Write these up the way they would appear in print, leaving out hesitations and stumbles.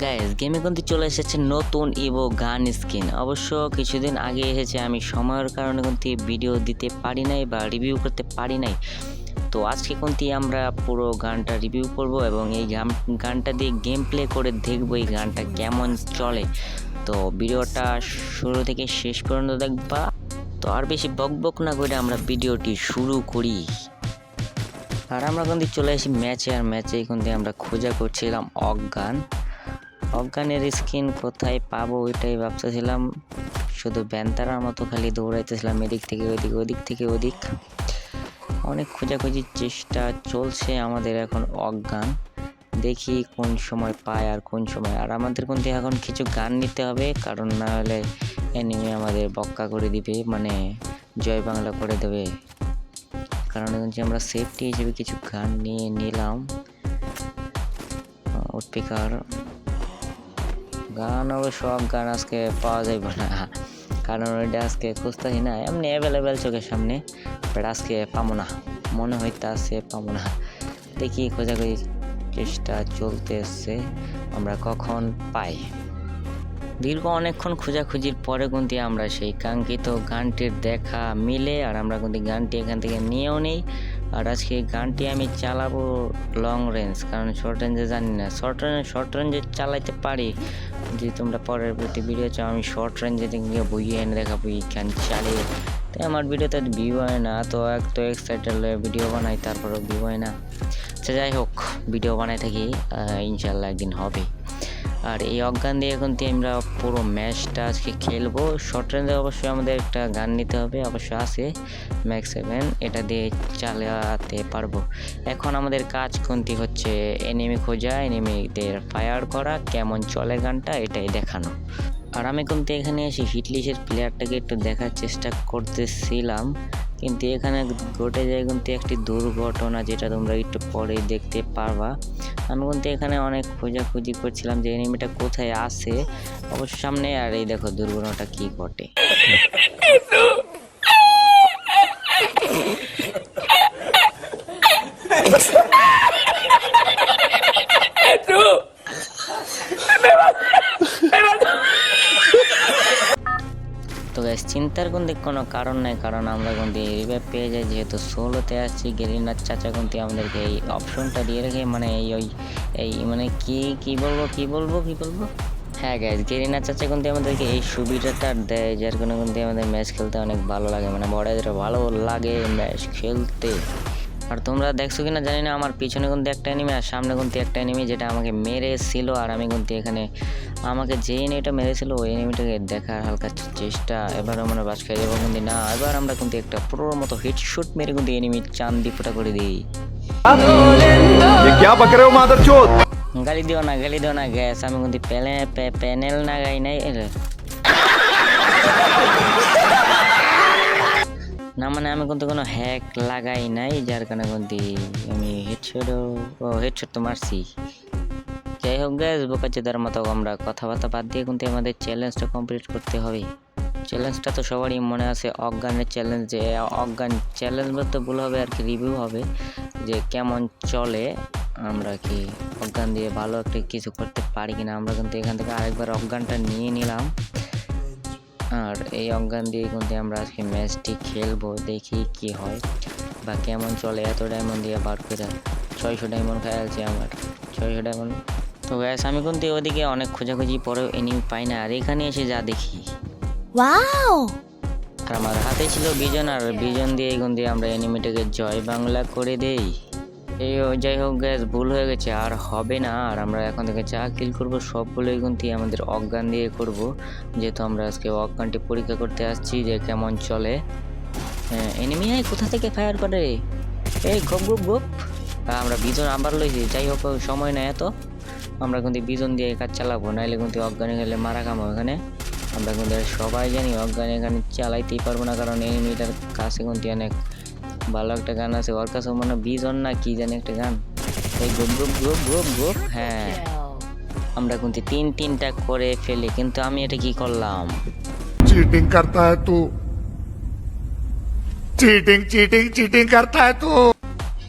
Guys গেমে কিন্তু চলে এসেছে নতুন ইভো গান স্কিন। অবশ্য কিছুদিন আগে এসেছে, আমি সময়ের কারণে কিন্তু ভিডিও দিতে পারি নাই বা রিভিউ করতে পারি নাই। তো আজকে কিন্তু আমরা পুরো গানটা রিভিউ করব এবং এই গানটা দিয়ে গেম প্লে করে দেখবো এই গানটা কেমন চলে। তো ভিডিওটা শুরু থেকে শেষ পর্যন্ত দেখবা। তো আর বেশি বকবক না করে আমরা ভিডিওটি শুরু করি। আর আমরা কিন্তু চলে আসি ম্যাচে, আর ম্যাচে কিন্তু আমরা খোঁজা করছিলাম অজ্ঞানের স্কিন কোথায় পাবো ওইটাই ভাবতেছিলাম। শুধু ব্যান্তারার মতো খালি দৌড়াইতেছিলাম এদিক থেকে ওদিক, ওদিক থেকে ওদিক। অনেক খোঁজাখুঁজির চেষ্টা চলছে আমাদের এখন অজ্ঞান। দেখি কোন সময় পায় আর কোন সময়। আর আমাদের কিন্তু এখন কিছু গান নিতে হবে, কারণ না হলে এনিমি আমাদের বক্কা করে দিবে, মানে জয় বাংলা করে দেবে। কারণ কিন্তু আমরা সেফটি হিসেবে কিছু গান নিয়ে নিলাম। উৎপিকার গান, অবশ্য গান আজকে পাওয়া যাবে না, কারণ ওইটা আজকে খুঁজতেছি না, এমনি অ্যাভেলেবেল চোখের সামনে, বাট আজকে পাবো না, মনে হইতেছে পাবো না। দেখি খোঁজাখুঁজি চেষ্টা চলতেছে, আমরা কখন পাই। দীর্ঘ অনেকক্ষণ খোঁজাখুঁজির পরে কিন্তু আমরা সেই কাঙ্ক্ষিত গানটির দেখা মিলে, আর আমরা কিন্তু গানটি এখান থেকে নিয়েও নেই। আর আজকে গানটি আমি চালাবো লং রেঞ্জ, কারণ শর্ট রেঞ্জে জানি না। শর্ট রেঞ্জে চালাইতে পারি, যদি তোমরা পরের প্রতি ভিডিও চাও আমি শর্ট রেঞ্জে গিয়ে বইয়ে এনে দেখাবো এই গান চালিয়ে। তাই আমার ভিডিওতে ভিউ হয় না, তো এক্সাইটেড ভিডিও বানাই, তারপরেও ভিউ হয় না। আচ্ছা যাই হোক, ভিডিও বানাই থাকি, ইনশাল্লাহ একদিন হবে। আর এই অজ্ঞান দিয়ে কিন্তু আমরা পুরো ম্যাচটা আজকে খেলবো। শর্ট রেঞ্জে অবশ্যই আমাদের একটা গান নিতে হবে, অবশ্য আছে ম্যাক্স 7, এটা দিয়ে চালাতে পারবো। এখন আমাদের কাজ কিন্তু হচ্ছে এনিমি খোঁজা, এনিমিদের ফায়ার করা, কেমন চলে গানটা এটাই দেখানো। আর আমি কিন্তু এখানে এসে হিটলিস্টের প্লেয়ারটাকে একটু দেখার চেষ্টা করতেছিলাম, কিন্তু এখানে ঘটে যায় কিন্তু একটি দুর্ঘটনা, যেটা তোমরা একটু পরেই দেখতে পারবা। আমি কিন্তু এখানে অনেক খোঁজাখুঁজি করছিলাম যে এনিমিটা কোথায় আছে, অবশ্য সামনে। আর এই দেখো দুর্ঘটনাটা কি ঘটে। তো গাইস চিন্তার কিন্তু কোনো কারণ নাই, কারণ আমরা কিন্তু রিভাইভ পেয়ে যাই, যেহেতু সোলোতে আসছি। গেরিনার চাচা কিন্তু আমাদেরকে এই অপশনটা দিয়ে রেখে, মানে এই মানে কি বলবো হ্যাঁ গাইস, গেরিনার চাচা কিন্তু আমাদেরকে এই সুবিধাটা দেয়, যার কারণে কিন্তু আমাদের ম্যাচ খেলতে অনেক ভালো লাগে, মানে বড়দের ভালো লাগে ম্যাচ খেলতে। আর তোমরা দেখছো কিনা জানি না, আমার পিছনে কিন্তু একটা এনিমি আর সামনে কিন্তু একটা এনিমি, যেটা আমাকে মেরেছিল। আর আমি কিন্তু এখানে আমাকে যে এনিমিটা মেরেছিল ওই এনিমিটাকে দেখার হালকা চেষ্টা, এবার আমরা বাস খেয়ে যাবো কিন্তু না। এবার আমরা কিন্তু একটা পুরোর মতো হেডশট মেরে কিন্তু এনিমি চান্দি ফুটা করে দিই। গালি দিও না গ্যাস, আমি কিন্তু প্যানেল না গাই নাই না, মানে আমি কিন্তু কোনো হ্যাক লাগাই নাই, যার কারণে কিন্তু আমি হেডশট তো মারছি। যাই হোক গ্যাস, বোকাচোদার মতো আমরা কথাবার্তা বাদ দিয়ে কিন্তু আমাদের চ্যালেঞ্জটা কমপ্লিট করতে হবে। চ্যালেঞ্জটা তো সবারই মনে আছে, অজ্ঞানের চ্যালেঞ্জ। যে অজ্ঞান চ্যালেঞ্জ বলতে ভুল হবে, আর কি রিভিউ হবে যে কেমন চলে, আমরা কি অজ্ঞান দিয়ে ভালো একটা কিছু করতে পারি কিনা। আমরা কিন্তু এখান থেকে আরেকবার অজ্ঞানটা নিয়ে নিলাম, আর এই অজ্ঞান দিয়ে কিন্তু আমরা আজকে ম্যাচটি খেলবো। দেখি কি হয় বা কেমন চলে। এত ডায়মন্ড দিয়ে বার করে 600 ডায়মন্ড খেয়ালছি আমার, 600 ডায়মন্ড। তো গ্যাস আমি কিন্তু ওদিকে অনেক খোঁজাখুঁজি পরেও এনিমি পাই না, আর এখানে এসে যা দেখি, ওয়াও! আর আমার হাতে ছিল বিজন, আর বিজন দিয়ে কিন্তু আমরা এনিমিটাকে জয় বাংলা করে দেই। যাই হোক গ্যাস, ভুল হয়ে গেছে, আর হবে না। আর আমরা এখন থেকে যা কিল করবো সবগুলোই কিন্তু আমাদের অজ্ঞান দিয়ে করব, যেহেতু আমরা আজকে অজ্ঞানটি পরীক্ষা করতে আসছি যে কেমন চলে। এনিমি কোথা থেকে ফায়ার করে, এই গোপ। আমরা বিজন আবার লইছি। যাই হোক সময় নেই এত, আমরা কিন্তু বিজন দিয়ে কাজ চালাবো, নাইলে কিন্তু অজ্ঞানে গেলে মারা খামো এখানে। আমরা কিন্তু সবাই জানি অজ্ঞানে এখানে চালাইতেই পারবো না, কারণ এনিমিটার কাছে কিন্তু অনেক ভালো একটা গান আছে, ওর কাছে মানে বিজন না কি জানি একটা গান, এই গোপ। হ্যাঁ, আমরা কিন্তু তিনটা করে ফেলি, কিন্তু আমি এটা কি করলাম, चीटिंग करता है तू चीटिंग करता है तू।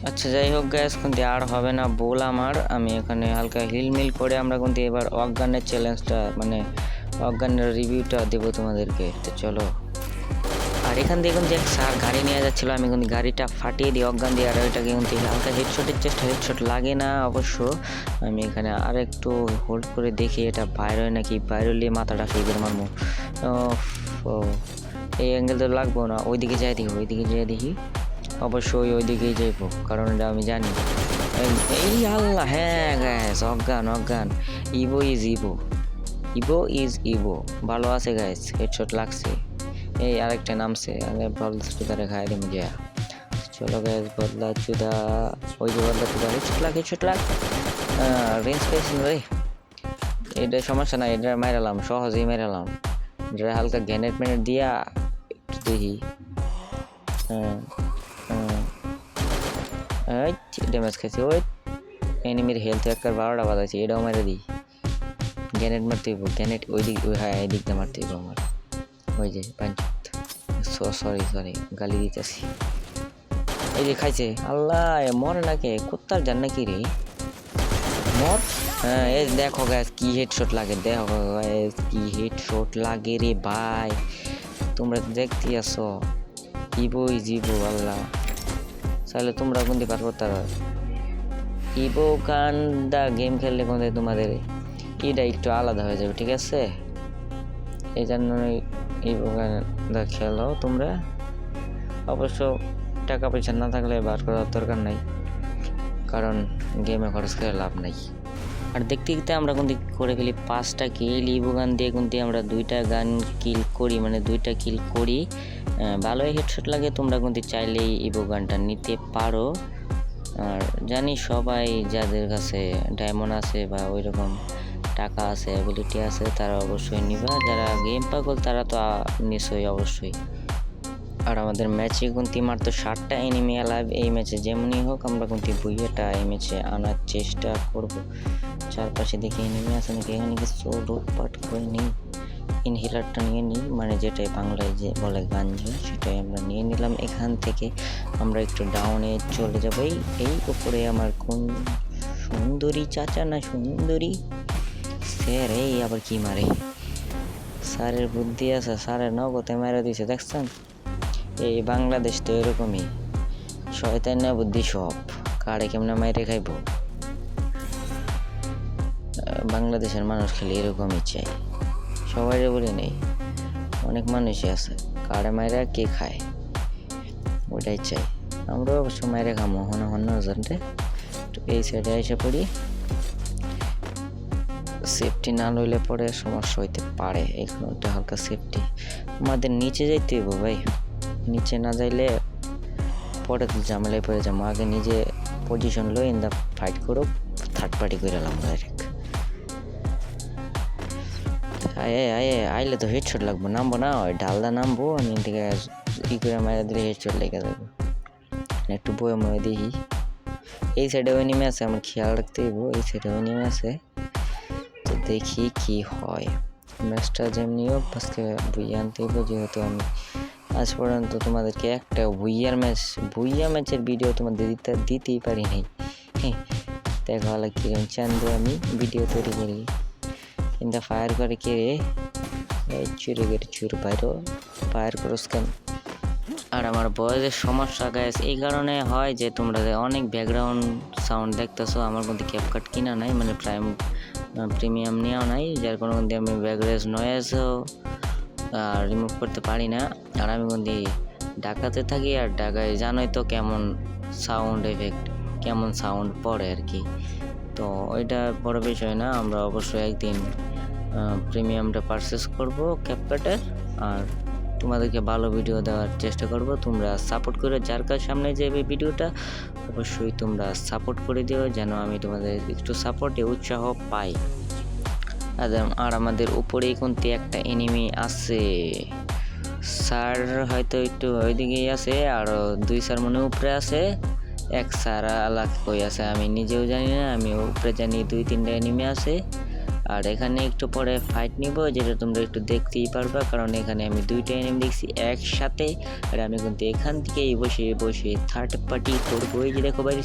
আচ্ছা যাই হোক গ্যাস কিন্তু আর হবে না বল আমার, আমি এখানে হালকা হিলমিল করে আমরা কিন্তু এবার অজ্ঞানের চ্যালেঞ্জটা মানে অজ্ঞানের রিভিউটা দেবো তোমাদেরকে। তো চলো, আর এখান দিয়ে কিন্তু এক স্যার গাড়ি নিয়ে যাচ্ছিলো, আমি কিন্তু গাড়িটা ফাটিয়ে দিই অজ্ঞান দিয়ে, আর ওইটাকে কিন্তু হালকা হেডশটের চেষ্টা, হেডশট লাগে না অবশ্য। আমি এখানে আর একটু হোল্ড করে দেখি এটা বাইরে হয় নাকি, বাইরে হলে মাথাটা ফেলে মারবো। ও এই অ্যাঙ্গেল তো লাগবো না, ওইদিকে যাই দেখি, ওইদিকে যাই দেখি, অবশ্যই ওইদিকেই যাইবো কারণ এটা আমি জানি। এই আল্লাহ, হ্যাঁ গ্যাস অজ্ঞান অজ্ঞান, ইভো ইজ ইভো, ইভো ইজ ইভো, ভালো আছে গ্যাস, হেডশট লাগছে। এই আরেকটা নামছে, আমি বদলা চুদারে খাই দিম গিয়া। চলো গ্যাস বদলা চুদা, ওই যে বদলা চুদা, হেডশট লাগ রেঞ্জ পেয়েছি রে। এটা সমস্যা নাই, এটা মেরালাম, সহজেই মেরালাম। এটা হালকা গ্যানেট ম্যানেট দিয়া একটু দেখি। ড্যামেজ খাইছি, ওই এনিমির হেলথ একবার 12টা বাজাইছি, এটাও মেরে দিই। গ্যানেট মারতে হইব, গ্যানেট ওই দিক, ওই হ্যাঁ এই দিকটা মারতে হইব আমার। ওই যে সরি গালি দিতেছি। এই যে খাইছে, আল্লাহ মরে নাকি, কোত্তার জান নাকি রে মর। হ্যাঁ এই দেখো গ্যাস কি হেডশট লাগে, দেখো গ্যাস কি হেডশট লাগে রে ভাই, তোমরা তো দেখতেই আসো। ইভো ইজ ইভো, আল্লাহ চাইলে তোমরা কিন্তু পারবো। তারা ইভো গানটা গেম খেললে কিন্তু তোমাদের এটা একটু আলাদা হয়ে যাবে, ঠিক আছে? এই জন্যই ইভো গানটা খেলো তোমরা। অবশ্য টাকা পয়সা না থাকলে বার করার দরকার নাই, কারণ গেমে খরচ করে লাভ নাই। আর দেখতে দেখতে আমরা কিন্তু করে ফেলি 5টা কিল, ইভো গান দিয়ে কিন্তু আমরা 2টা গান কিল করি, মানে 2টা কিল করি। ভালোই হেডশট লাগে, তোমরা কিন্তু চাইলেই ইভো গানটা নিতে পারো। আর জানি সবাই যাদের কাছে ডায়মন্ড আছে বা ওই রকম টাকা আছে, অ্যাবিলিটি আছে, তারা অবশ্যই নিবা। যারা গেম পাগল তারা তো নিশ্চয়ই অবশ্যই। আর আমাদের ম্যাচে কিন্তু মাত্র 7টা এনিমি অ্যালাইভ, এই ম্যাচে যেমনই হোক আমরা কিন্তু বুইয়াটা এই ম্যাচে আনার চেষ্টা করব। চারপাশে দেখি এনিমি আছে নাকি, এখানে কিছু লুটপাট করে নিই, ইনহেলারটা নিয়ে নিই, মানে যেটাই বাংলায় যে বলে গাঞ্জা, সেটাই আমরা নিয়ে নিলাম। এখান থেকে আমরা একটু ডাউনে চলে যাবো। এই উপরে আমার কোন সুন্দরী চাচা না সুন্দরী স্যার, এই আবার কি মারে, স্যারের বুদ্ধি আছে, স্যারের নগদে মেরে দিছে দেখছেন। এই বাংলাদেশ তো এরকমই, শয়তান না বুদ্ধি সব, কারে কেমনে মাইরে খাইব। বাংলাদেশের মানুষ খেলে এরকমই চাই, সবাই বলি নেই, অনেক মানুষই আছে কারে মাইরা কে খায় ওটাই চাই। আমরা অবশ্য মাইরে খামো হন্য হাজারে। তো এই সাইডে এসে পড়ি, সেফটি না লইলে পরে সমস্যা হইতে পারে, এখানটা হালকা সেফটি। আমাদের নিচে যাইতে হইব ভাই, নিচে না যাইলে পরে তো ঝামেলায় পড়ে যাবো। আগে নিজে পজিশন লো, ইন দা ফাইট করো, থার্ড পার্টি করে এলাম ডাইরেক্ট। আইলে তো হেডশট লাগবো, নামবো না, ওই ডালদা নামবো, আমি থেকে ই করে মারা দিলে হেডশট লেগে যাবো। একটু বয়ে ময়ে দেখি, এই সাইডে ওই নেমে আছে, আমার খেয়াল রাখতে হইব, এই সাইডে ওই নেমে আছে। তো দেখি কি হয়, ম্যাচটা যেমনি হোক আজকে বুইয়ে আনতে হইব, যেহেতু আমি আজ পর্যন্ত তোমাদেরকে একটা বুইয়া ম্যাচের ভিডিও তোমাদের দিতেই পারি নাই। দেখো কিরম চান্দু আমি ভিডিও তৈরি করি, কিন্তু ফায়ার করে কে রে, চুরি করে চুর ফায়ার করস কেন। আর আমার বয়সের সমস্যা গ্যাস এই কারণে হয় যে তোমরা অনেক ব্যাকগ্রাউন্ড সাউন্ড দেখতেছো, আমার কিন্তু ক্যাপকাট কিনা নাই, মানে প্রিমিয়াম নেওয়া নাই, যার কোনো কিন্তু আমি ব্যাকগ্রাউন্ড নয়েজও রিমুভ করতে পারি না। আর আমি কিন্তু ঢাকাতে থাকি, আর ঢাকায় জানোই তো কেমন সাউন্ড এফেক্ট, কেমন সাউন্ড পড়ে আর কি। তো ওইটা বড় বিষয় না, আমরা অবশ্যই একদিন প্রিমিয়ামটা পারচেস করব ক্যাপকাটের, আর তোমাদেরকে ভালো ভিডিও দেওয়ার চেষ্টা করব। তোমরা সাপোর্ট করে, যার কাছে সামনে যাবে ভিডিওটা অবশ্যই তোমরা সাপোর্ট করে দিও, যেন আমি তোমাদের একটু সাপোর্টে উৎসাহ পাই। আর আমাদের উপরেই কিন্তু একটা এনিমি আছে, স্যার হয়তো একটু ওইদিকেই আছে, আরও 2 স্যার মনে উপরে আছে, 1 স্যার আলাদা কই আছে আমি নিজেও জানি না, আমি উপরে জানি 2-3টা এনিমি আছে, আর এখানে একটু পরে ফাইট নিব, যেটা তোমরা একটু দেখতেই পারবা, কারণ এখানে আমি দুইটা এনিমি দেখছি একসাথে। আর আমি কিন্তু এখান থেকেই বসে বসে থার্ড পার্টি করবো। এই যে দেখো বাইরে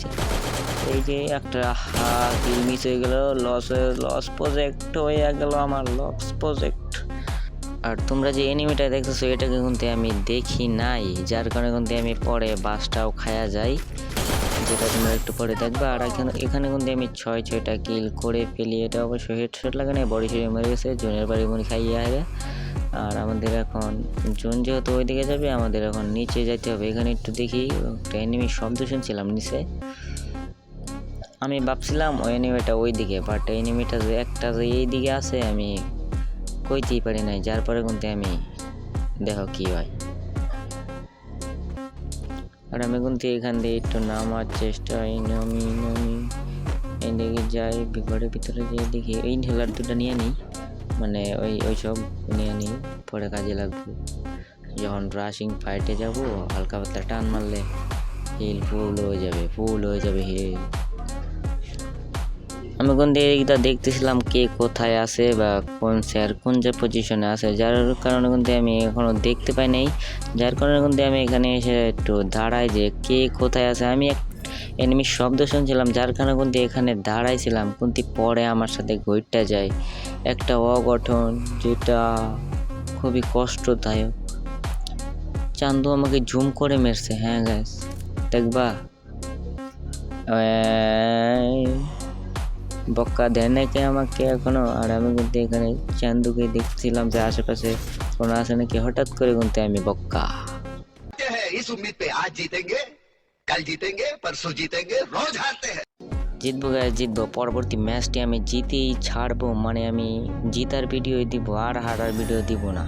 এই যে একটা কিল মিস হয়ে গেল, লস প্রজেক্ট হয়ে গেল আমার, লস প্রজেক্ট। আর তোমরা যে এনিমিটা দেখতেছো এটাকে কিন্তু আমি দেখি নাই, যার কারণে কিন্তু আমি পরে বাসটাও খায়া যাই, যেটা তোমরা একটু পরে দেখবা। আর এখানে কিন্তু আমি 6টা কিল করে ফেলি। এটা অবশ্য হেডশট লাগে না, বডি শটে মরে গেছে, জোনের বাড়ি মুড়ি খাইয়ে আগে। আর আমাদের এখন জোন যেহেতু ওইদিকে যাবে, আমাদের এখন নিচে যাইতে হবে। এখানে একটু দেখি, একটা এনিমির শব্দ শুনছিলাম নিচে, আমি ভাবছিলাম ওই এনিমিটা ওইদিকে, বাট এনিমিটা যে একটা যে এইদিকে আছে আমি কইতেই পারি নাই, যার পরে কিন্তু আমি দেখো কি হয়। আর আমি কিন্তু এখান দিয়ে একটু নামার চেষ্টা, নামি এদিকে যাই, ঘরের ভিতরে যেয়ে দেখি এই ইনহেলার দুটো নিয়ে নিই, মানে ওই সব নিয়ে নিই, পরে কাজে লাগবে যখন রাশিং ফাইটে যাব। হালকা পাতলা টান মারলে হিল ফুল হয়ে যাবে হিল। আমি কিন্তু এইটা দেখতেছিলাম কে কোথায় আছে বা কোন স্যার কোন যে পজিশনে আছে, যার কারণে কিন্তু আমি এখনো দেখতে পাই নাই। যার কারণে কিন্তু আমি এখানে এসে একটু দাঁড়াই যে কে কোথায় আছে। আমি এক এনিমির শব্দ শুনছিলাম, যার কারণে কিন্তু এখানে দাঁড়াইছিলাম, কিন্তু পরে আমার সাথে ঘটতে যায় একটা অঘটন, যেটা খুবই কষ্টদায়ক। চান্দু আমাকে জুম করে মেরছে, হ্যাঁ গাইস দেখবা, বক্কা দেয় নাকি আমাকে এখনো। আর আমি কিন্তু এখানে চান্দুকে দেখছিলাম যে আশেপাশে কোনো আছে নাকি, হঠাৎ করে কিন্তু আমি বক্কা। इस उम्मीद पे आज जीतेंगे, कल जीतेंगे, परसों जीतेंगे, रोज हारते हैं। জিতবো গাইস জিতবো, পরবর্তী ম্যাচটি আমি জিতেই ছাড়বো, মানে আমি জিতার ভিডিও দিব আর হারার ভিডিও দিব না।